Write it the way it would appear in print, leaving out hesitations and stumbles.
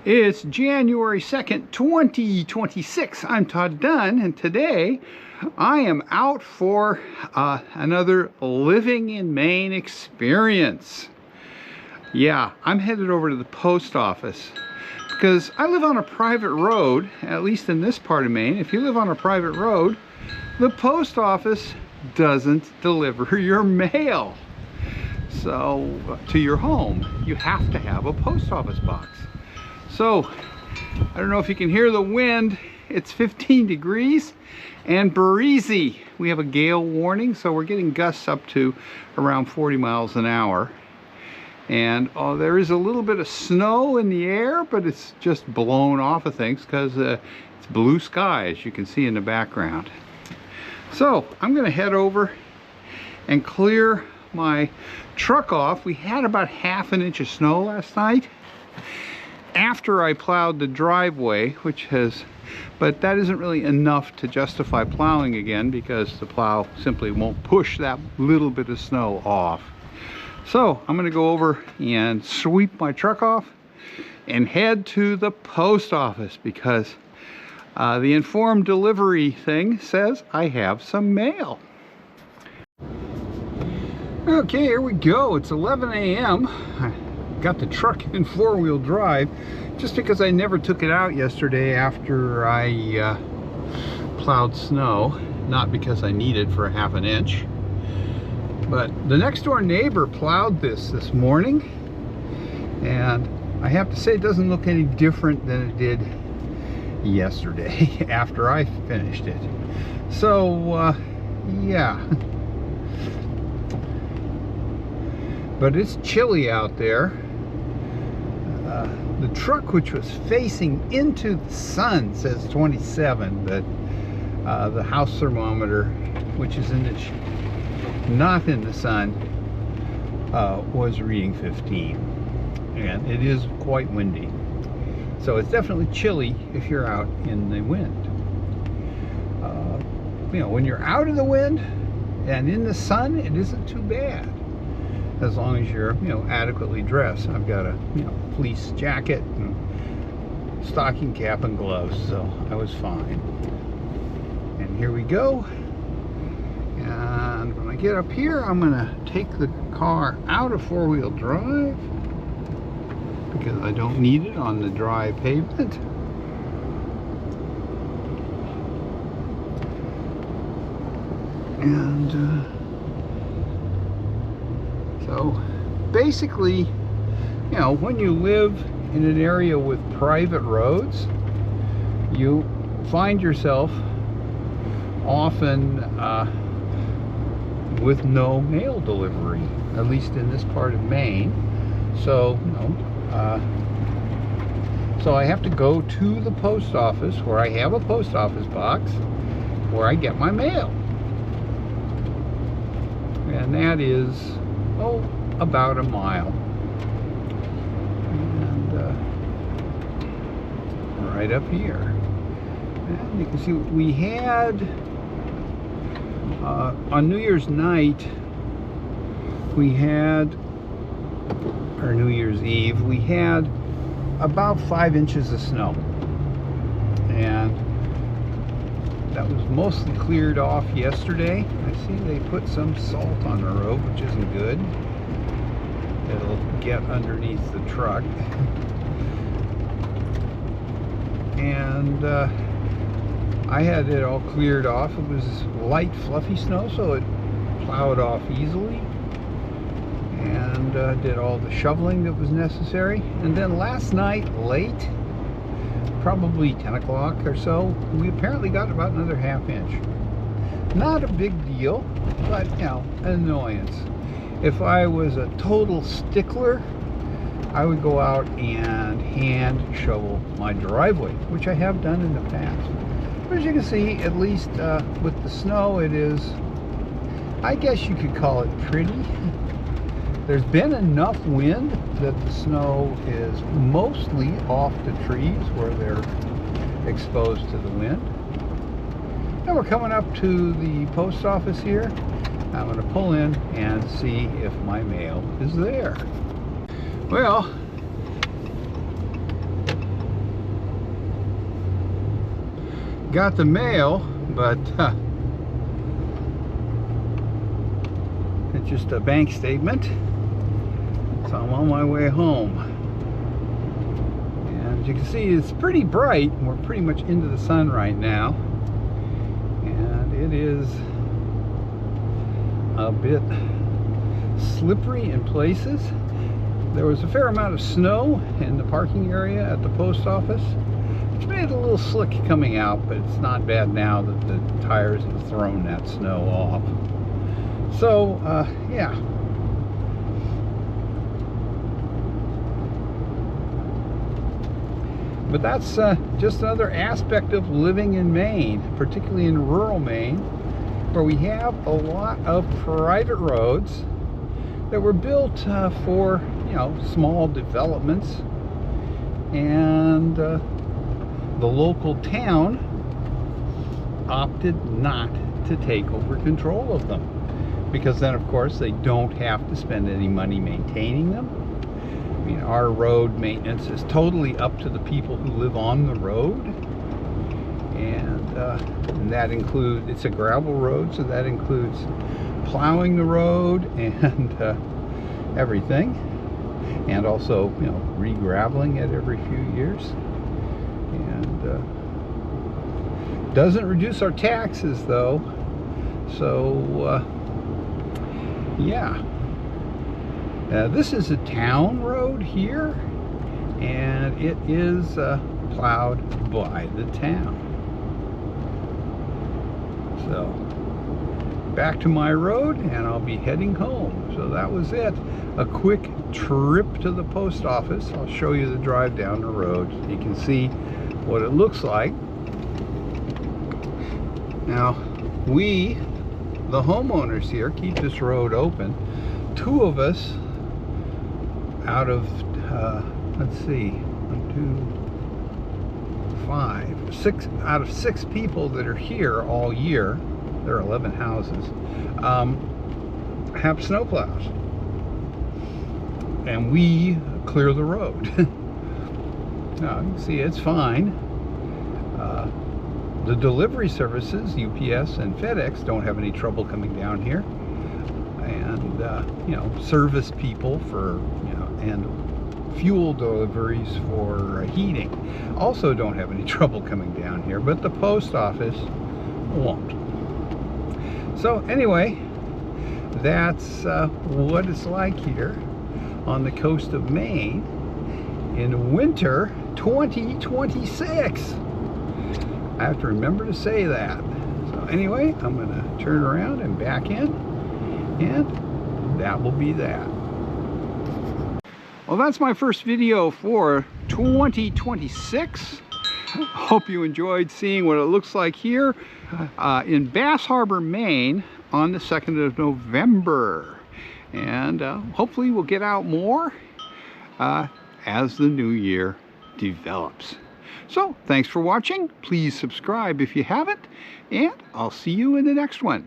It's January 2nd, 2026. I'm Todd Dunn, and today I am out for another Living in Maine experience. Yeah, I'm headed over to the post office because I live on a private road, at least in this part of Maine. If you live on a private road, the post office doesn't deliver your mail. So, to your home, you have to have a post office box. So, I don't know if you can hear the wind. It's 15 degrees and breezy. We have a gale warning, so we're getting gusts up to around 40 miles an hour. And there is a little bit of snow in the air, but it's just blown off of things because it's blue sky, as you can see in the background. So, I'm going to head over and clear my truck off. We had about ½ an inch of snow last night after I plowed the driveway, but that isn't really enough to justify plowing again because the plow simply won't push that little bit of snow off. So I'm going to go over and sweep my truck off and head to the post office because the informed delivery thing says I have some mail. Okay, here we go. It's 11 a.m. Got the truck in four-wheel drive just because I never took it out yesterday after I plowed snow, not because I needed for ½ an inch. But the next door neighbor plowed this morning, and I have to say it doesn't look any different than it did yesterday after I finished it. So yeah, but it's chilly out there. The truck, which was facing into the sun, says 27, but the house thermometer, which is not in the sun, was reading 15, and it is quite windy. So it's definitely chilly if you're out in the wind. You know, when you're out of the wind and in the sun, it isn't too bad, as long as you're, adequately dressed. I've got a, fleece jacket and stocking cap and gloves, so I was fine. And here we go. And when I get up here, I'm gonna take the car out of four-wheel drive because I don't need it on the dry pavement. And so basically, when you live in an area with private roads, you find yourself often with no mail delivery, at least in this part of Maine. So, so I have to go to the post office where I have a post office box where I get my mail. And that is, about a mile. And right up here. And you can see we had, on New Year's night, or New Year's Eve, we had about 5 inches of snow. And that was mostly cleared off yesterday. I see they put some salt on the road, which isn't good. It'll get underneath the truck. And I had it all cleared off. It was light, fluffy snow, so it plowed off easily. And did all the shoveling that was necessary. And then last night, late, probably 10 o'clock or so, we apparently got about another ½ inch. Not a big deal, but an annoyance. If I was a total stickler, I would go out and hand shovel my driveway, which I have done in the past. But as you can see, at least with the snow, it is, I guess you could call it pretty. There's been enough wind that the snow is mostly off the trees where they're exposed to the wind. Now we're coming up to the post office here. I'm going to pull in and see if my mail is there. Well, got the mail, but it's just a bank statement. So I'm on my way home. And as you can see, it's pretty bright. We're pretty much into the sun right now. And it is a bit slippery in places. There was a fair amount of snow in the parking area at the post office, which made it a little slick coming out, but it's not bad now that the tires have thrown that snow off. So, yeah. But that's just another aspect of living in Maine, particularly in rural Maine, where we have a lot of private roads that were built for, you know, small developments, and the local town opted not to take over control of them, because then of course they don't have to spend any money maintaining them. I mean, our road maintenance is totally up to the people who live on the road, and that includes, it's a gravel road, so that includes plowing the road and everything, and also, you know, re-graveling it every few years. And doesn't reduce our taxes though, so yeah. This is a town road here, and it is plowed by the town. So back to my road, and I'll be heading home. So that was it. A quick trip to the post office. I'll show you the drive down the road so you can see what it looks like. Now, we, the homeowners here, keep this road open. Two of us out of, let's see, 6 out of 6 people that are here all year, there are 11 houses, have snowplows, and we clear the road. Now you can see it's fine. The delivery services, UPS and FedEx, don't have any trouble coming down here, and you know, service people for, you know, and fuel deliveries for heating also don't have any trouble coming down here, but the post office won't. So anyway, that's what it's like here on the coast of Maine in winter 2026. I have to remember to say that. So anyway, I'm going to turn around and back in, and that will be that. Well, that's my first video for 2026. Hope you enjoyed seeing what it looks like here in Bass Harbor, Maine on the 2nd of November. And hopefully we'll get out more as the new year develops. So thanks for watching. Please subscribe if you haven't, and I'll see you in the next one.